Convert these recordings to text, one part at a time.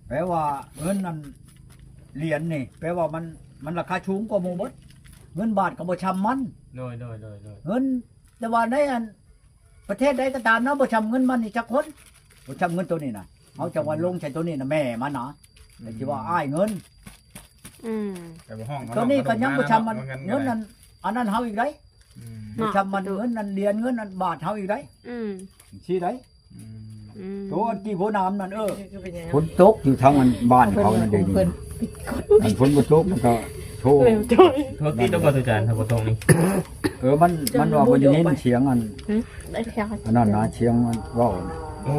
แปลว่าเงินนั้นเหรียญนี่แปลว่ามันราคาสูงกว่าหมู่เบิดเงินบาทก็บ่ชำมันโดยเงินแต่ว่าในอันประเทศใดก็ตามนะบ่ชำเงินมันนี่จักคนบ่ชำเงินตัวนี้น่ะเอาจังว่าลงใช้ตัวนี้น่ะแม่มันนะแต่สิว่าอ้ายเงินแต่ว่าห้องตัวนี้ก็ยังบ่ชำมันเงินนั้นอันนั้นเฮาอีกได้บ่ชำมันเงินนั้นเหรียญเงินนั้นบาทเฮาอีกได้ชี้ได้ตัวที่โพน้ำนั่นฝนตกอยู่ทางมันบ้านเขานั่นเองมันฝนบ่ตกมันก็โทษตีตัวบ่ตุจานถ้าบ่ตรงนี่มันว่าบ่ได้ยินเสียงอันอันนั้นนะเสียงมันเว้าโอ้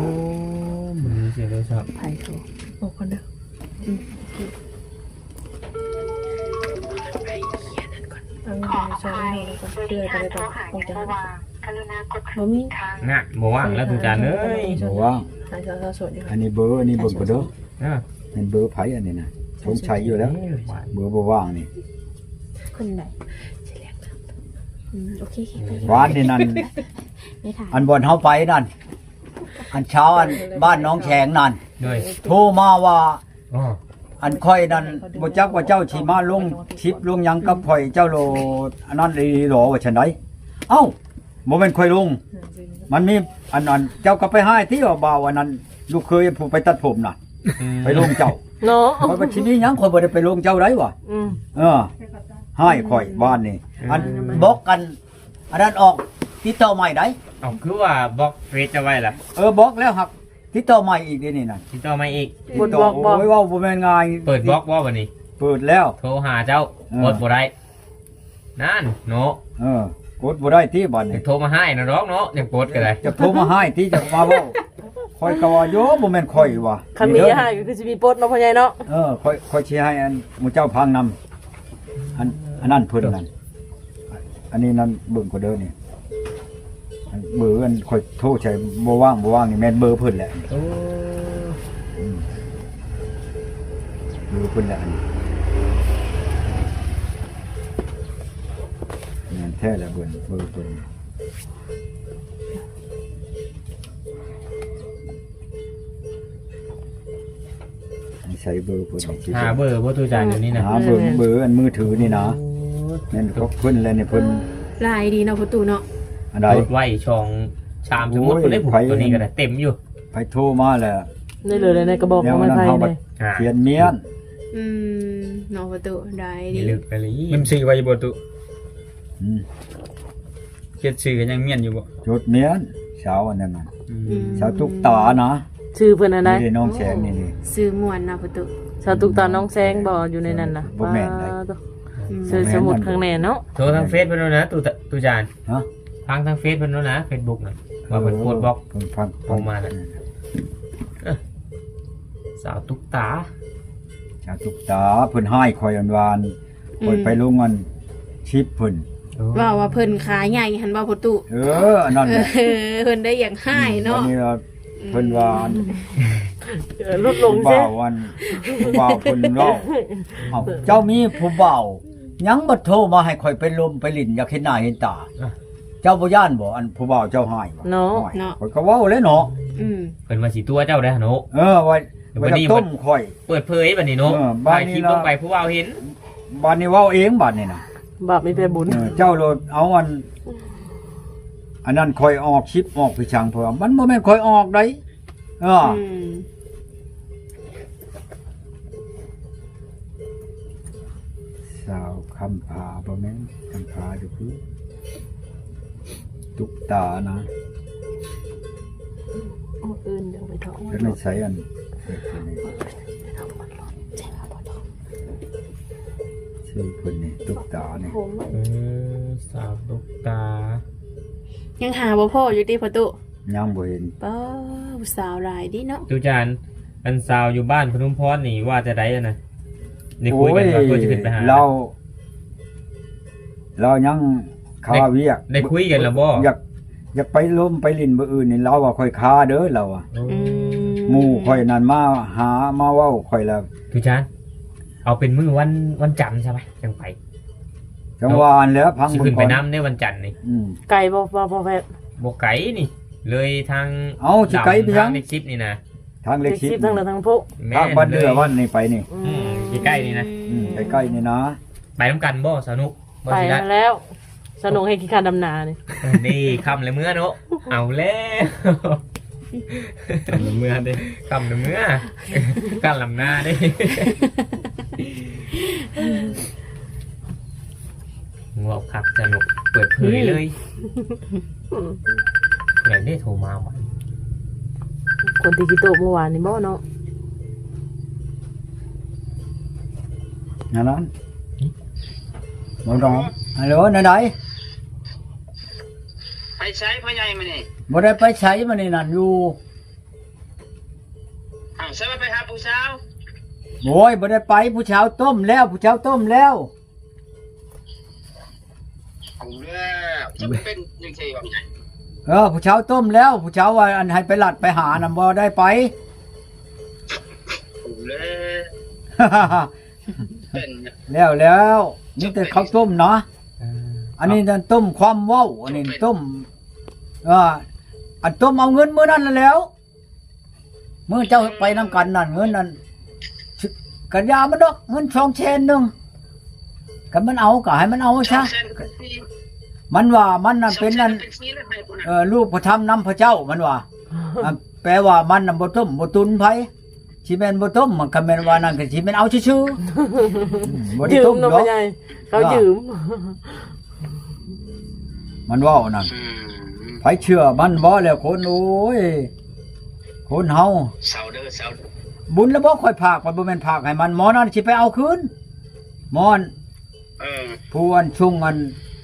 มันเสียเลยครับไผโทรโอ้คนเด้อขออภัยสื่อโทรหาดิฉันว่ากรุณากดคำอีกครั้งน่ะบ่ว่างแล้วตุจานเอ้ยบ่ว่างอันนี้เบอร์อันนี้เบิ่งก็เด้อเป็นเบอร์ไผอันนี้นะผมใช้อยู่แล้วเบอร์บ่ว่างนี่คนไหนโอเคๆบ้านนี่นั่นอันบ่อนเฮาไปนั่นอันเช้าอันบ้านน้องแขงนั่นโทรมาว่าอันค่อยนั่นบ่จักว่าเจ้าสิมาลงชิปลงหยังกับข่อยเจ้าโลอันนั้นอีหรอว่าฉันไดเอ้าบ่แม่นข่อยลงมันมีอันนั้นเจ้าก็ไปให้ที่ว่าบ่าวอันนั้นลูกเคยผู้ไปตัดผมน่ะไปลงเจ้าเนาะข่อยบ่สิมีหยังข่อยบ่ได้ไปลงเจ้าได้วะให้ข่อยบ้านนี่อันบอกกันอันนั้นออกติดต่อใหม่ได้เอาคือว่าบล็อกเฟซเอาไว้ล่ะบอกแล้วครับติดต่อใหม่อีกนี่นั่นติดต่อใหม่อีกติดต่อโอ้ยว่าบ่แม่นง่ายเปิดบล็อกว่าบัดนี้เปิดแล้วโทรหาเจ้ากดบ่ได้นั่นโนกดบ่ได้ที่บัดนี้โทรมาให้นะน้องเนาะยังกดก็ได้จะโทรมาให้ที่จะมาเว้าค่อยก็ว่าโยบ่แม่นค่อยว่ะคันมีให้ก็คือสิมีปดเนาะพ่อใหญ่เนาะค่อยสิให้อันหมู่เจ้าพังนำอันนั้นเพิ่นนั่นอันนี้นั่นเบิ่งก็เด้อนี่เบอร์อันค่อยโทรใช้บ่ว่างนี่แม่นเบอร์เพิ่นแหละเบอร์เพิ่นแหละนี่แท้แล้วเบอร์เพิ่นใช้เบอร์เพิ่นหาเบอร์บ่ตุจานอยู่นี่นะหาเบอร์อันมือถือนี่นะนั่นก็เพิ่นแล้วนี่เพิ่นลายดีเนาะประตูเนาะอันใดไว้ช่องชามสมมุติเพิ่นได้ผูกตัวนี้ก็ได้เต็มอยู่ไปโทรมาแล้วได้เลยในกระบอกของไม้ไผ่เลยเขียนเมียนเนาะประตูได้ดีลึกไปเลยมันชื่อไว้บ่ตุเขียนชื่อยังเมียนอยู่บ่จดเมียนเช้าอันนั้นน่ะเช้าตุกตานะชื่อเพิ่นอันใดนี่น้องแสงนี่ชื่อม่วนนะประตูชาวตุกตาน้องแสงบ่อยู่ในนั้นน่ะบ่แม่นได้ชื่อสมุดข้างในเนาะโทรทางเฟซเพิ่นนะตุจานฟังทางเฟซเพิ่นนะ Facebook น่ะว่าเพิ่นโพสต์บล็อกเพิ่นฟังมาน่ะสาวตุกตาชาวตุกตาเพิ่นให้คอยอันวานคอยไปลงอันชิปเพิ่นว่าเพิ่นขาใหญ่หั่นบ่ประตูอันนั้นเพิ่นได้อย่างให้เนาะอันนี้เพิ่นว่าลดลงซิผู้บ่าวเพิ่นเว้าเจ้ามีผู้บ่าวยังบ่โทรมาให้ข่อยไปลมไปลิ้นอยากเห็นหน้าเห็นตาเจ้าบ่ย่านบ่อันผู้บ่าวเจ้าให้บ่เนาะข่อยก็เว้าเลยเนาะเพิ่นว่าสิตัวเจ้าได้เนาะไว้ต้มข่อยเปิดเผยบัดนี้เนาะถ่ายคลิปลงไปผู้บ่าวเห็นบัดนี้เว้าเองบัดนี้น่ะบาปมีแต่บุญเจ้าโลดเอาอันนั้นข่อยออกคลิปออกพี่ช่างเพิ่นมันบ่แม่นข่อยออกได้สาวคำพาบ่แม่นคำพาอยู่คือตุกตานะอื่นเดี๋ยวไปท้องแล้วไม่ใช่อันชื่อคนนี้ตุกตาเนี่ยสาวตุกตายังหาบ่พ่ออยู่ที่ประตูยังบ่เห็นป้าสาวหลายดิเนาะตุจานอันสาวอยู่บ้านพนมพรนี่ว่าจะได้นะนี่คุยกันว่าเพื่อจะขึ้นไปหาเรายังคาเวียกได้คุยกันแล้วบ่อยากไปล้มไปลิ้นบ่อื่นนี่เราว่าค่อยคาเด้อเราอ่ะหมู่ค่อยนั่นมาหามาเว้าค่อยแล้วตุจานเอาเป็นมื้อวันจันทร์ใช่มั้ยจังไปจังหวานแล้วพังขึ้นไปน้ำในวันจันทร์นี่ไก่บ่แฟบบ่ไก่นี่เลยทางเอาสิไก่ไปยังในคลิปนี่นะท ทางเล็กชิป ทั้งนั้นทั้งพวก แม่ ทางบ้านเดือวันนี่ไปนี่ ใกล้ๆนี่นะ ใกล้ๆนี่นะ ไปน้ำกันบ่สนุกบ่ ไป สิละ มาแล้วสนุกให้กี่การดำนาเนี่ย นี่คำเลยเมื่อเนาะเอาแล้วเมื่อดิคำเลยเมื่อกันลำหน้าดิงวบขับสนุกเปิดเผยเลยไหนได้โทรมาวะ คนที่กิโตเมื่อวานนี่บ่เนาะ นั่นนั้นบ่ร้องฮัลโหลไหน ไปใช้พ่อใหญ่มานี่ ๆบ่ได้ไปใช้มานี่นั่นอยู่ อ้าวใช่ไหมไปหาผู้สาว โอ้ยบ่ได้ไปผู้เช้าต้มแล้วผู้เช้าต้มแล้ว เอาแล้วจะเป็นยังไงวะพี่ใหญ่ ผู้เช้าต้มแล้วผู้เช้าว่าอันให้ไปหลัดไปหาน่ะบ่ได้ไป เอาแล้วเป็น แล้วนี่แต่ข้าวต้มเนาะอันนี้นั่นต้มความเว้าอันนี้ต้มอันต้มเอาเงินมื้อนั้นแล้วมื้อเจ้าไปนํกันนั่นเงินนั่นกันยามันดอกเงิน2แสนนึงกันมันเอาก็ให้มันเอาซะมันว่ามันนั่นเป็นนั่นลูกพระธรรมนำพระเจ้ามันว่าแปลว่ามันน่ะบ่ต้มบ่ตุนไผสิแม่นบ่ต้มมันก็แม่นว่านั่นก็สิแม่นเอาซื่อๆบ่ได้ ยื ต้ ม ม เนาะ ดอก พ่อใหญ่เขายืม มันเว้านั่นไผเชื่อมันบ่แล้วคนโอ้ยคนเฮา เสาเด้อเสา บุญแล้วบ่ค่อยพากมันบ่แม่นพากให้มันหมอนั่นสิไปเอาคืนหมอน ผู้อันชุ่งอัน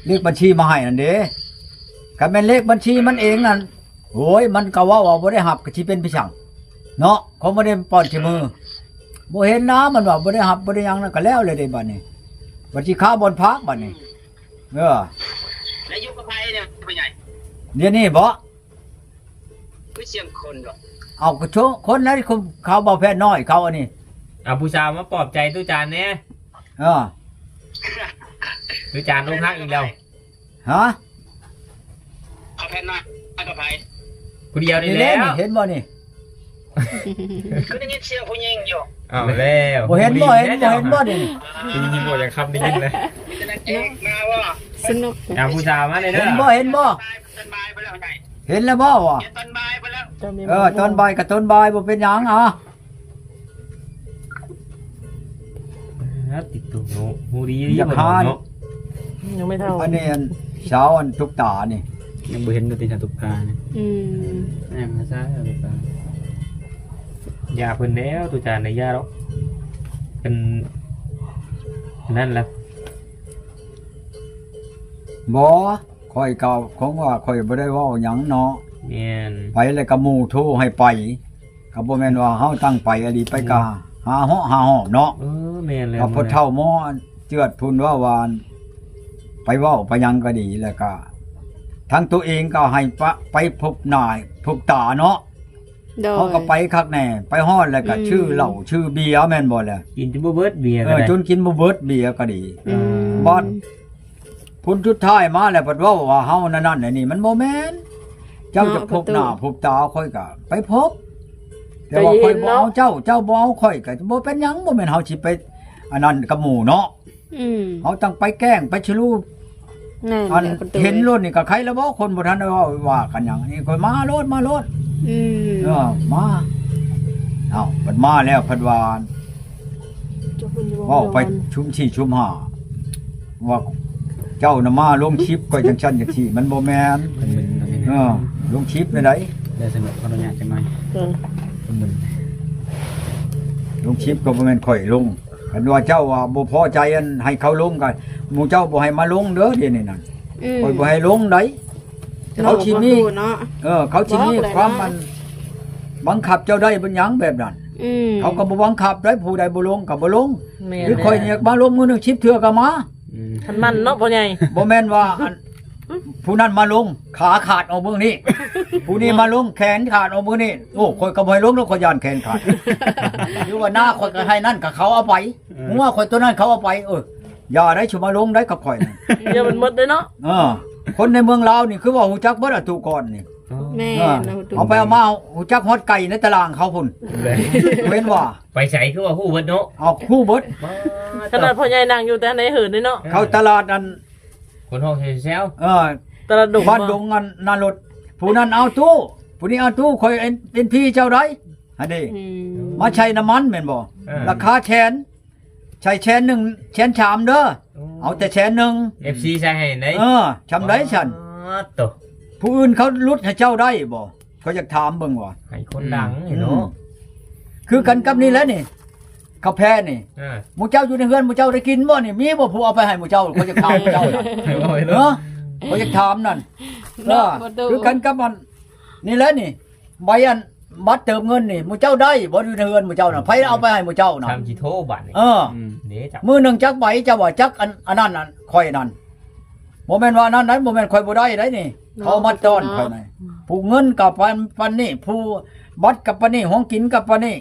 เลขบัญชีมาให้นั่นเด้ก็แม่นเลขบัญชีมันเองนั่นโอ้ยมันก็เว้าว่าบ่ได้รับก็สิเป็นพี่ช่างเนาะเขาบ่ได้ป้อนที่มือบ่เห็นนะมันว่าบ่ได้รับบ่ได้หยังนั่นก็แล้วเลยเด้บัดนี้บัญชีค้าบ่อนพักบัดนี้แล้วอยู่กับใครเนี่ยพ่อใหญ่ เดี๋ยวนี้บ่ คือเสียงคนหรอ เอาก็โชคนนั้นเขาบ่แพ้น้อยเขาอันนี้ เอาผู้ชายมาปลอบใจตู้จานเนี่ย เออ ตู้จานลงฮักอีกแล้ว ฮะ เขาแพ้หน้ากับใคร ผู้เดียวนี่ นี่ แล้ เด้ ว นี่เห็นบ่นี่ คือได้ยินเสียงผู้หญิงอยู่ เอาแล้ว บ่เห็นบ่เห็นบ่นี่ ได้ยินบ่อย่างคำได้ยินเลย มีแต่นักเอกมาว่า สนุก เอาผู้ชายมาเลยเด้ เห็ อน บ่เห็นบ่ ต้นไม้ไปแล้วไง เห็นแล้วบ่วะ ต้นไม้ไปแล้ว ตอนบ่ายกับตอนบ่ายบ่เป็นหยังอ่ะ ติดตัวโน้หูดี อย่าคาน เนาะ ยังไม่เท่า อันนี้อันเช้าอันทุกตานี่ ยังบ่เห็นตัวติชาตุกกาเนี่ย แม่มาซะยาเพิ่นแล้วตู้จานในยาแล้วเป็นนั่นแหละ บ่ค่อยเก่าของว่าค่อยบ่ได้เว้าหยังเนาะ แม่น ไปแล้วก็หมู่โทรให้ไปก็บ่แม่นว่าเฮาตั้งไปอดีไปกะหาเหาะหาหอบเนาะ แม่นเลย ก็พอเฒ่าหมอเจือดพุ่นว่าวานไปเว้าไปหยังก็ดีแล้วก็ทั้งตัวเองก็ให้ไปพบหน้าพบตาเนาะเขาก็ไปคักแน่ไปฮอดแล้วก็ชื่อเหล้าชื่อเบียร์แม่นบ่แหละ กินจนบ่เบิดเบียร์ก็ได้ จนกินบ่เบิดเบียร์ก็ดีบ่พุ่นสุดท้ายมาแล้วเพิ่นเว้าว่าเฮานั่นนี่มันบ่แม่นเจ้าจะพบหน้าพบตาค่อยก็ไปพบแต่ว่าค่อยบ่เอาเจ้าบ่เอาค่อยก็บ่เป็นหยังบ่แม่นเฮาสิไปอันนั้นกับหมู่เนาะเฮาต้องไปแกล้งไปชลูอันเห็นรถนี่ก็ใครแล้วบ่คนบ่ทันได้ว่ากันหยังนี่ค่อยมารถมาเอ้าเพิ่นมาแล้วเพิ่นว่าเว้าไปชุม4ชุม5ว่าเจ้าน่ะมาลงคลิปก็จังซั่นจังซี่มันบ่แม่นลงคลิปไปไหน ได้สนุกขออนุญาตจังหน่อยคนมึน ลงคลิปก็บ่แม่นข่อยลงคันว่าเจ้าว่าบ่พอใจอันให้เขาลงก็หมู่เจ้าบ่ให้มาลงเด้อเดี๋ยวนี้นั่นข่อยบ่ให้ลงไดเขาสิมีเขาสิมีความมันบังคับเจ้าได้เป็นหยังแบบนั้นเขาก็บ่บังคับได้ผู้ใดบ่ลงก็บ่ลงหรือข่อยอยากมาลงมื้อนึง10เทื่อก็มา ทันมันเนาะพ่อใหญ่ บ่แม่นว่าอันผู้นั้นมาลงขาขาดเอามื้อนี้ผู้นี้มาลงแขนขาดเอามื้อนี้โอ้ข่อยก็บ่ให้ลงแล้วข่อยย่านแขนขาดหรือว่าหน้าข่อยก็ให้นั่นก็เขาเอาไปหัวข่อยตัวนั้นเขาเอาไปอย่าได้ชุมาลงได้กับข่อย อย่ามันหมดเลยเนาะ คนในเมืองลาวนี่คือว่าฮู้จักเบิดอะตุก่อนนี่ แม่ เออ นะประตู เอาไปเอามาหูจักฮอดไก่ในตารางเขาพุ่น เลย เว้นว่า ไปใส่คือว่าฮู้เบิดเนาะ เอาคู่เบิด ขนาดพ่อใหญ่นั่งอยู่แต่ไหนเหินเลยเนาะ เขาตลาดนั้น คนห้องแซว ตลาดดง บ้านดงอันนารถผู้นั้นเอาตู้ผู้นี้เอาตู้คอยเป็นพี่เจ้าได้อันนี้ อืม มาใช้น้ำมันแม่นบ่ราคาแชนใช้แชนหนึ่งแชนชามเด้อเอาแต่แชนหนึ่ง FC ใส่ให้ไหน ชำได้ฉัน ตว ผู้อื่นเขาลุดให้เจ้าได้บ่เขาอยากถามเบิ่งว่า ให้คนดังเนาะ คือกันกับนี่แหล้วนี่ข้าวแพ้นี่หมู่เจ้าอยู่ในเฮือนหมู่เจ้าได้กินบ่นี่มีบ่ผู้เอาไปให้หมู่เจ้าเขาจะถามหมู่เจ้าน่ะ ให้บ่ให้ เนาะ เนาะ เขาจะถามนั่น เนาะประตู คือกันกับมันนี่แหละนี่ใบอันบัตรเติมเงินนี่หมู่เจ้าได้บ่อยู่ในเฮือนหมู่เจ้าน่ะไผเอาไปให้หมู่เจ้าน่ะ ทำสิโทรบัดนี่ เด้จับ มื้อหนึงจักใบเจ้าว่าจักอันนั้นน่ะข่อยนั่นบ่แม่นว่าอันนั้นบ่แม่นข่อยบ่ได้ได้นี่เขามาต้อนข่อยน่ะผู้เงินกับปันนี่ผู้บัตรกับปันนี่ของกินกับปันนี่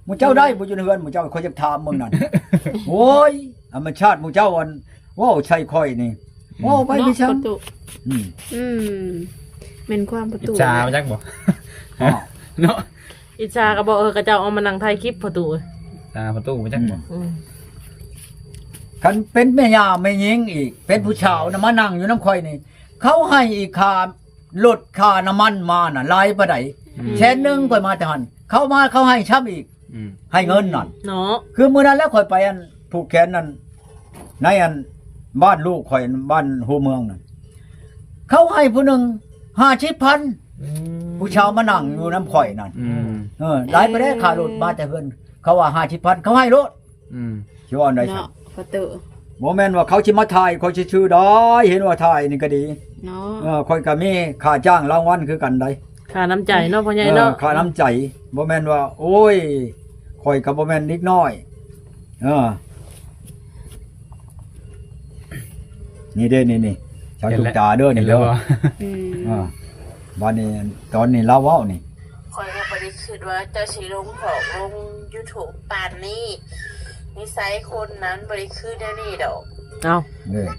หมู่เจ้าได้บ่อยู่ในเฮือนหมู่เจ้าข่อยจะถามมึงนั่น โอ้ยธรรมชาติหมู่เจ้าอันว้าวใช่ข่อยนี่ว้าวไปพี่ชั ป ง ระตู อืม อืมเป็นความประ อิจ ตู ฉามาจักบ่ อ้าว เนาะ อิจฉาก็บอกกระเจ้าเอามานั่งถ่ายคลิปประตู ตาประตูมาจักบ่ คันเป็นแม่ยาแม่หญิงอีก เป็นผู้ชาวนะมานั่งอยู่น้ำข่อยนี่ เขาให้อีกค่าลดค่าน้ำมันมาน่ะหลายปานใดแสนหนึงข่อยมาแต่หันเขามาเขาให้ช้ำอีก ให้เงินนั่น เนาะ คือมื้อนั้นแล้วข่อยไปอันผูกแขนนั่นในอันบ้านลูกข่อยบ้านหัวเมืองนั่นเขาให้ผู้หนึง50,000ผู้ชาวมานั่งอยู่น้ำข่อยนั่นหลายไปได้ค่ารถมาแต่เพิ่นเขาว่า50,000เขาให้รถสิว่าอันใดซะ เนาะประตู บ่แม่นว่าเขาสิมาถ่ายเขาสิชื่อได้เห็นว่าถ่ายนี่ก็ดี เนาะ ข่อยก็มีค่าจ้างรางวัลคือกันได้ ค่าน้ำใจเนาะพ่อใหญ่เนาะ ค่าน้ำใจบ่แม่นว่า โอ้ยข่อยก็บ่แม่นนิดน้อยนี่เด้นี่ชาวจุกตาเด้อนี่เด้อ อืม วันนี้ตอนนี้เราเว้านี่ คอยก็บ่ได้คิดว่าเจ้าสิลงของลง YouTube ปานนี้นิสัยคนนั้นบ่ได้คือแนวนี้ดอก เอา เด้อ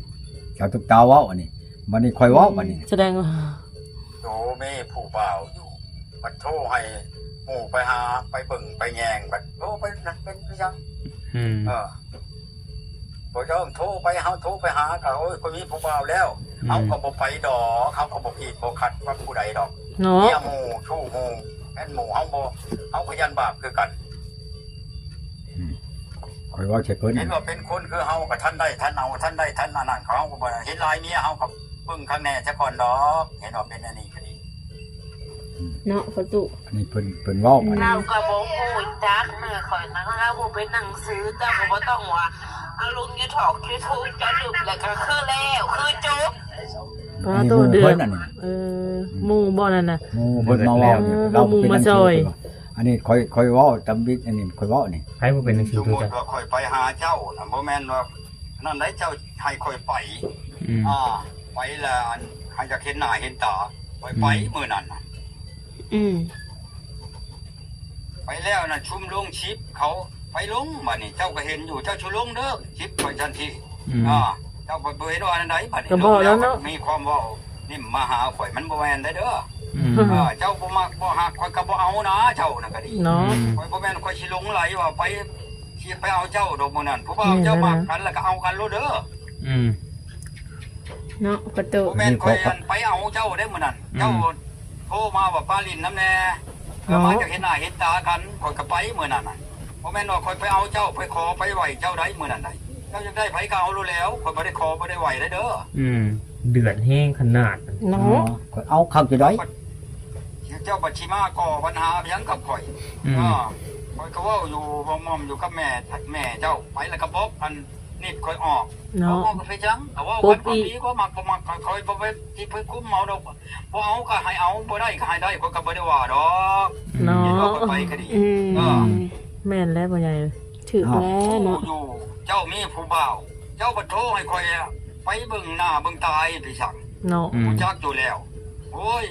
ชาวจุกตาเว้าอันนี้วันนี้ข่อยเว้าบัดนี้ แสดงว่า โตแม่ผู้บ่าวอยู่มันโทรให้หมู่ไปหาไปเบิ่งไปแยงบัดโทรไปนั่นเป็นคือจังบ่เจ้าโทรไปเฮาโทรไปหาก็โอ้ยคนมีผู้บ่าวแล้วเฮาก็บ่ไปดอกเฮาก็บ่ผิดบ่ขัดว่าผู้ใดดอก เนาะ เมียหมู่ชู้หมู่แม่นหมู่เฮาบ่เฮาก็ยันบาปคือกันข่อยว่าใช่เพิ่นเห็นว่าเป็นคนคือเฮาก็ท่านได้ท่านเอาท่านได้ท่านนั่นเขาก็บ่เห็นลายเมียเฮาก็เบิ่งข้างแน่ซะก่อนดอกเห็นว่าเป็นอันนี้ก็ดี เนาะประตู อันนี้เพิ่นเว้าอันนี้ เราก็บ่ฮู้จักแม่ข่อยนะเราบ่เป็นหนังสือเจ้าก็บ่ต้องว่าเอาลง YouTube จะดึบแล้วก็คือแล้วคือจบ พระตัวเดือ เพิ่ ด นอันนี้ หมู่บ่นั่นน่ะ หมู่เพิ่นมาเว้าเนี่ย เราหมู่มาซอย อันนี้ค่อยเว้าตำบิดอันนี้ค่อยเว้านี่ ใครบ่เป็นหนังสือ สม ตัว มุ จ้ะ ติว่าค่อยไปหาเจ้าน่ะบ่แม่นว่านั่นได้เจ้าให้ค่อยไปไปแล้วอันให้จะเห็นหน้าเห็นตาค่อยไปมื้อนั้นน่ะ อืม ไปแล้วน่ะชุมลงชิปเขาไปลงบัดนี้เจ้าก็เห็นอยู่เจ้าชุลงเด้อชิปไปทันทีเจ้าบ่เห็นว่าอันใดบัดนี้ ก็บอกแล้วเนาะ มีความเว้านี่มาหาข่อยมันบ่แม่นได้เด้อเจ้าบ่มักบ่ฮักข่อยก็บ่เอานะเจ้าน่ะก็ดี เนาะ ข่อยบ่แม่นข่อยสิหลงไหลว่าไปสิไปเอาเจ้าดอกมื้อนั้นผู้บ่าวเจ้ามักกันแล้วก็เอากันโลดเด้อ เนาะประตู บ่แม่นข่อยไปเอาเจ้าได้มื้อนั้นเจ้าโทรมาว่าปาลินน้ำแน่มาจากเห็นหน้าเห็นตากันข่อยก็ไปมื้อนั้นน่ะบ่แม่นว่าข่อยไปเอาเจ้าไปขอไปไหวเจ้าได้มื้อนั้นได้เจ้าจะได้ไผก็เอาโลดแล้วข่อยบ่ได้ขอบ่ได้ไหวได้เด้อ เดือดแห้งขนาด เนาะ เอาเข้าจะได้เจ้าบัชิมาก่อปัญหาเพียงกับข่อยข่อยก็ว่าอยู่บ่มอมอยู่กับแม่เจ้าไปแล้วก็บอกอันนิดข่อยออก เนาะ เอาก็ไปจังเอาว่าวันพอดีก็มักบ่มักข่อยบ่ไปที่ไปคุ้มเมาดอกบ่เอาก็ให้เอาบ่ได้ก็ให้ได้ข่อยก็บ่ได้ว่าดอก เนาะ เห็นว่าข่อยไปก็ดี อืม แม่นแล้วพ่อใหญ่ ถือแล้วเนาะ อยู่เจ้ามีผู้บ่าวเจ้าบ่โทรให้ข่อยไปเบิ่งหน้าเบิ่งตายพี่สั่ง เนาะ รู้จักอยู่แล้วโอ้ย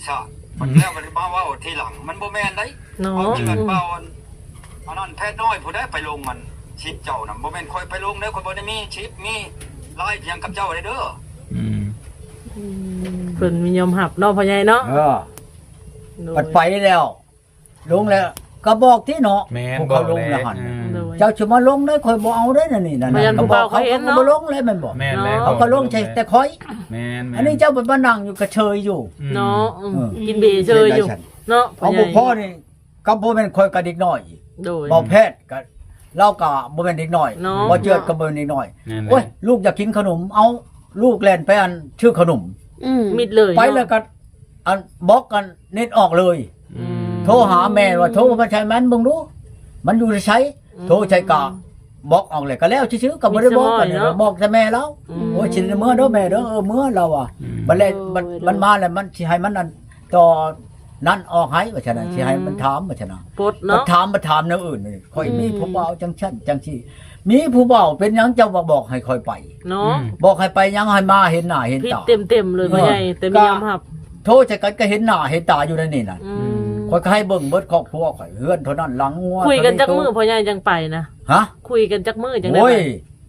ซะมันแล้วมันมาว่าทีหลังมันบ่แม่นได้ เนาะ เอาเงินเบาอันนั้นแพทย์น้อยผู้ใดไปลงมันชิปเจ้าน่ะบ่แม่นค่อยไปลงเด้อคนบ่ได้มีชิปมีไล่เพียงกับเจ้าได้เด้อ เพิ่นมียอมรับเนาะพ่อใหญ่เนาะ โดย ปัดไปแล้วลงแล้วก็บอกที่เนาะ แม่น พวก บอ เขา ก ลง แล้ นะ ว หัน โดย เจ้าจะมาลงได้ค่อยบ่เอาได้นั่นนี่นั่น พยานผู้บ่าวเขาเห็นเนาะ บ่ลงเลยแม่นบ่ แม่นแล้ว เขาก็ลงใช่แต่ค่อย แม่น อันนี้เจ้าบ่มานั่งอยู่กระเชยอยู่ เนาะ อืม กินเบียร์เชยอยู่เนาะ เอาบ่พ่อนี่ก็บ่แม่นค่อยกระดิกน้อยอีก โดย บ่แพทย์ก็เล่าก็บ่แม่นเด็กน้อย เนาะ บ่เจือดก็บ่แม่นเด็กน้อย แม่นแล้ว โอ้ยลูกอยากกินขนมเอาลูกแล่นไปอันชื่อขนม มิดเลย ไปแล้วก็อันบล็อกกันเน็ตออกเลย โทรหาแม่ว่าโทรมาใช้มันเบิ่งดูมันอยู่ใช้โทรใช้กะบล็อกออกเลยก็แล้วซื่อๆก็บ่ได้บอกกันเนี่ยบอกแต่แม่แล้วโอ้ยสิเมื่อเด้อแม่เด้อเมื่อเราอ่ะบัดแล้วมันมาแล้วมันสิให้มันนั่นต่อนั่นออกให้ว่าฉะนั้นสิให้มันถามว่าฉะนั้น ปดเนาะ ถามแนวอื่นนี่ค่อยมีผู้บ่าวจังซั่นจังซี่มีผู้บ่าวเป็นหยังเจ้าบอกให้ค่อยไป เนาะ บอกให้ไปหยังให้มาเห็นหน้าเห็น ผิด ตา เต็มๆเลยพ่อใหญ่แต่มียอมรับ โทษจะกันก็เห็นหน้าเห็นตาอยู่ในนี่น่ะข่อยก็ให้เบิ่งเบิดครอบครัวข่อยเฮือนเท่านั้นหลังงัว คุยกันจักมือพ่อใหญ่จังไปนะ ฮะ คุยกันจักมือจังได้ โอ้ย ไป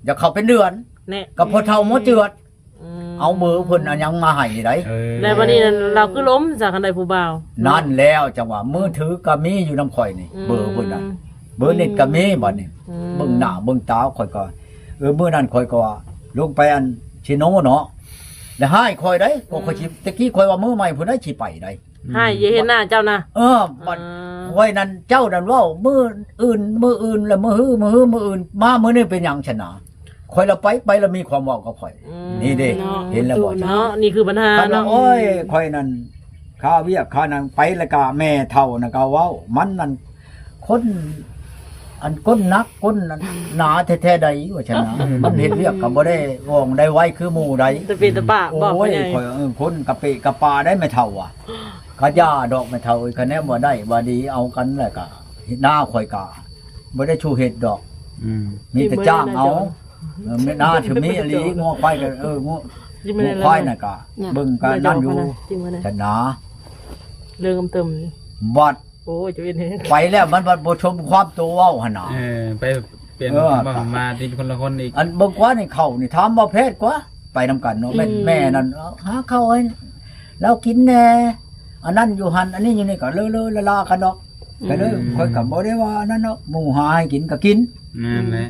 อย่าเข้าเป็นเดือน เนี่ย ก็พอเท่าหมดเจือด ม เอามือเพิ่นอันยังมาให้นี่ได้ แล้ววันนี้เราคือล้มจากคันใดผู้บ่าว นั่นแล้วจังหวะมือถือก็มีอยู่นำข่อยนี่เบอร์เพิ่นน่ะเบอร์เน็ตก็มีบัดนี้เบิ่งหน้าเบิ่งตาข่อยก็มื้อนั้นข่อยก็ลงไปอันชิโนเนาะแล้วให้ข่อยได้ก็ข่อยสิตะกี้ข่อยว่ามื้อใหม่พุ่นได้สิไปได้ ให้อย่าเห็นหน้าเจ้านะ บัดไว้นั้นเจ้านั่นเว้ามื้ออื่นแล้วมื้ออื่นมามื้อนี้เป็นหยังชนะข่อยละไปแล้วมีความเว้ากับข่อย นี่เด้เห็นแล้วบ่ เนาะนี่คือปัญหา คันว่า เนาะ โอ้ยข่อยนั่นข้าเวียกข้านั่นไปแล้วก็แม่เฒ่าน่ะก็เว้ามันนั่นคนอันก้นนักก้นนั่นหนาแท้ๆใดว่าชนะมันเฮ็ดเวียกก็บ่ได้ว่องได้ไวคือหมู่ใด ตะเป็นตะปะบอก โอ้ พ่อย ใหญ่ ข่อยคนกะเปะกะปาได้ไม่เท่าอ่ะกะย่าดอกไม่เท่าคะแนนบ่ได้บ่ดีเอากันแหละก็หน้าข่อยกะบ่ได้ชูเฮ็ดดอกมีแต่จ้างเอาไม่น่าถึงมีอีหลีงัวควายก็งัวควายน่ะก็เบิ่งกันนั่นอยู่ จริงบ่นะ ชนะ เรื่องเติม บัด โอ้ยจะเป็นเฮ็ด ไปแล้วมันบ่ชมความตัวเว้าหั่นน่ะ ไปเปลี่ยนมาที่คนละคนอีก อันเบิ่งกว่านี่เข้านี่ถามบ่แพทย์กว่าไปนำกันเนาะแม่นั่นหาข้าวให้เรากินแน่อันนั้นอยู่หันอันนี้อยู่นี่ก็เลอะๆละๆกันดอกก็เลยค่อยก็บ่ได้ว่านั่นเนาะหมู่หาให้กินก็กิน นั่นแหละ